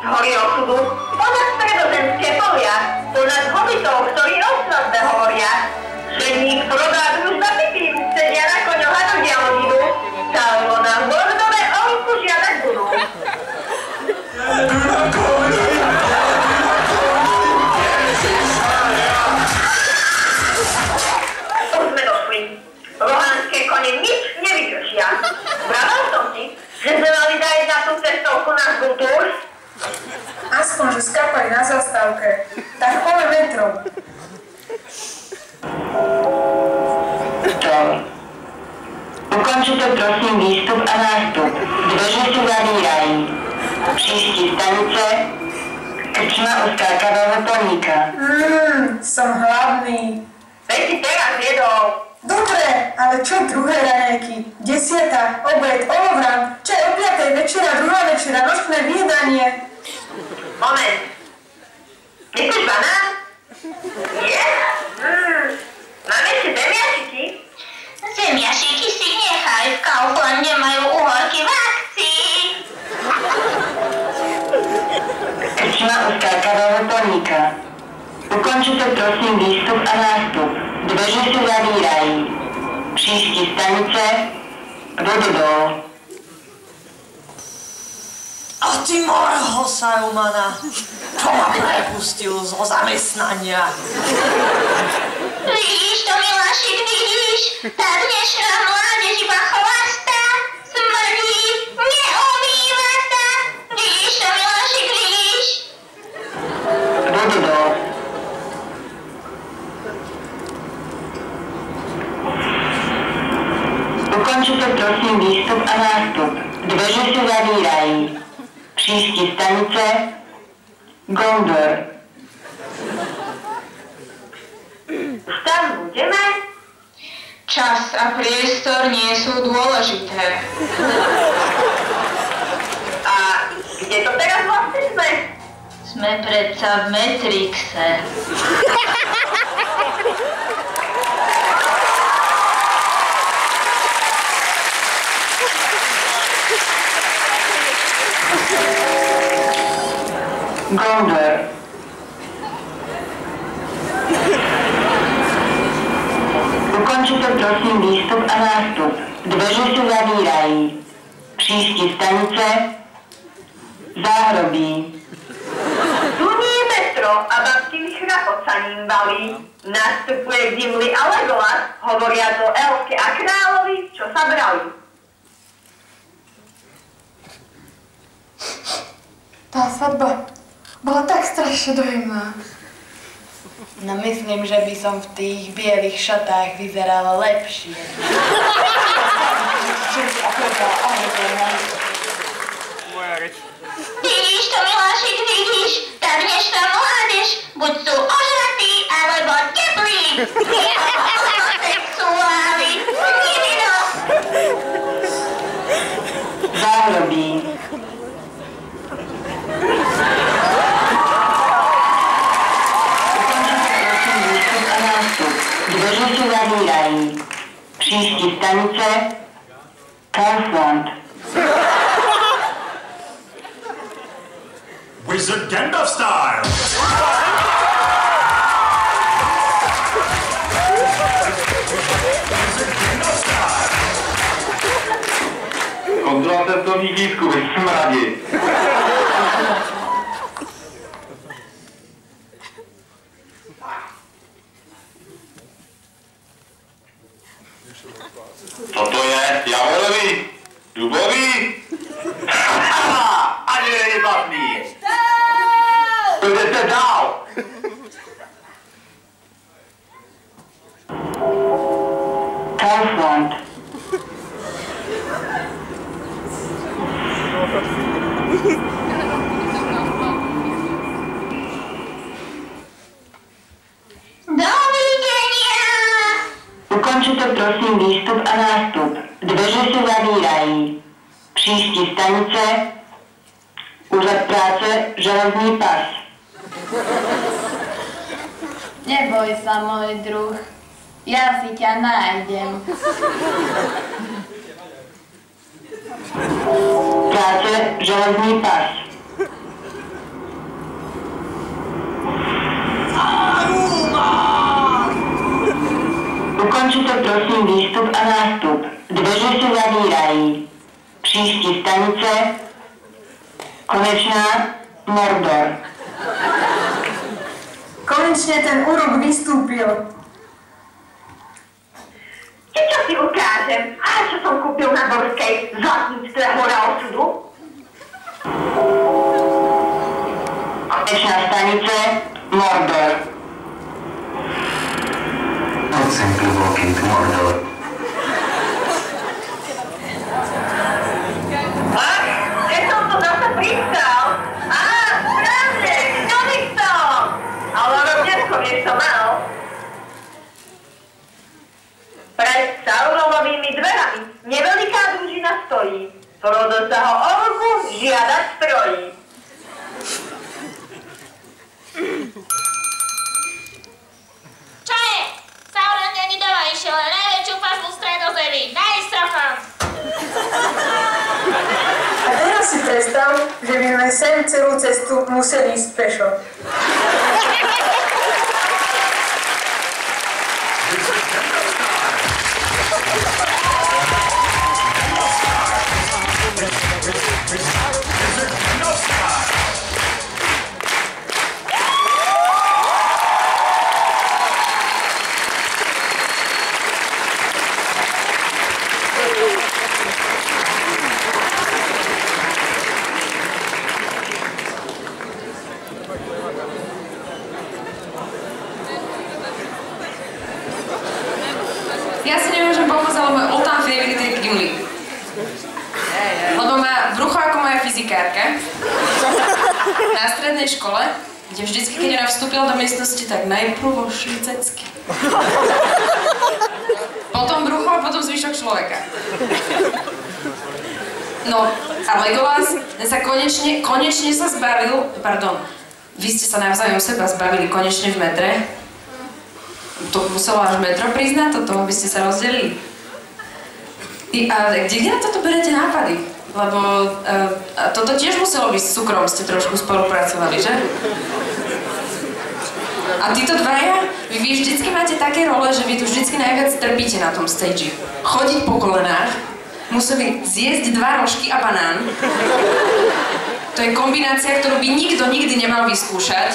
hory osudu, ponad stredozemské polia, ponad hobitov, ktorí o svadbe hovoria, že nik prodá družba pipín, sedia na koňoch a nudia hodinu, alebo na Lordové olku žiadať budú. Už sme došli. Rohanské kone nič nevydržia. Vravel som ti, že sme mali dať na tú cestovku na kultúr. Aspoň, že skapali na zastávke. Tak pole metrov. Ukončite prosím výstup a nástup. Dveře se zavírají. Příští stanice krčma u skákavého poníka. Som hladný. Veď si teraz jedol. Dobre, ale čo druhé raňajky? 10, obed, olovran, čaj o 5, večera, druhá večera, nočné vyjedanie. Moment. Nechceš banán? Je? Máme ešte zemiačiky? Zemiašiky si nechaj, v Kauflande majú uhorky v akcii. Krčma u skákavého poníka. Ukončite prosím výstup a nástup. Dveře se zavírají. Příští stanice Vododol. A ty môjho Sarumana, čo ma prepustil zo zamestnania? Vidíš to, Milášik, vidíš? Tá dnešná mládež iba chlastá, smrdí, neumýva sa. Vidíš to, Milášik, vidíš? Vododol. Ukončite prosím výstup a nástup. Dveře se zavírají. Příští stanice Gondor. Už tam budeme? Čas a priestor nie sú dôležité. A kde to teraz vlastne sme? Sme predsa v Matrixe. Gondor. Ukončite prosím výstup a nástup. Dveře se zavírají. Příští stanice Záhrobí. Tu nie je metro a babským chrapot sa ním balí. Nastupuje Gimli a Legolas, hovoria o Elke a kráľovi, čo sa brali. Tá svadba bola tak strašne dojemná. No myslím, že by som v tých bielých šatách vyzerala lepšie. Vidíš to, Milášik, vidíš? Tá dnešná mládež, buď sú ožratí, alebo teplí. Homosexuáli, nevino. Záhrobí. Dveře se zavírají. Příští stanice Kaufland. Wizard Gandalf style! Kontrola cestovních lístků, vy smradi. Co to je? Javorový? Dubový? Ani není platný. Jdete dál. Kaufland. Ukončite prosím výstup a nástup. Dveře se zavírají. Příští stanice Úřad práce Železný pas. Neboj sa, môj druh. Ja si ťa nájdem. Práce Železný pas. Ukončite prosím výstup a nástup. Dveře se zavírají. Příští stanice Konečná Mordor. Konečne ten úrok vystúpil. Čo si ukážem? A čo som kúpil na Borskej v Zlatníctve Hora osudu? Konečná stanice Mordor. Not simply walking to Mordor. Ach, že som to zase pristal. Á, správne, Sonic som. Ale rovne som niečo mal. Pred Sauronovými dverami neveľká družina stojí. Frodo sa ho o ruku žiadať strojí. Čo je? Sauron není doma, išiel na najväčšiu pažbu v Stredozemí. Daj strofom! A teraz si predstav, že by sme sem celú cestu museli ísť pešo. Ja si nemôžem pomôcť, ale môj all-time favorite je Gimli. Lebo má brucho ako moja fyzikárka. Na strednej škole, kde vždycky, keď ona vstúpila do miestnosti, tak najprv vošli cecky. Potom brucho a potom zvyšok človeka. No, a Legolas, ten sa konečne sa zbavil, pardon, vy ste sa navzájom seba zbavili konečne v metre. To muselo až metro priznať toto, aby ste sa rozdelili. A kde na toto berete nápady? Lebo toto tiež muselo byť s cukrom, ste trošku spolupracovali, že? A títo dvaja, vy vždycky máte také role, že vy tu vždycky najviac trpíte na tom stage. Chodiť po kolenách, museli zjesť 2 rožky a banán. To je kombinácia, ktorú by nikto nikdy nemal vyskúšať.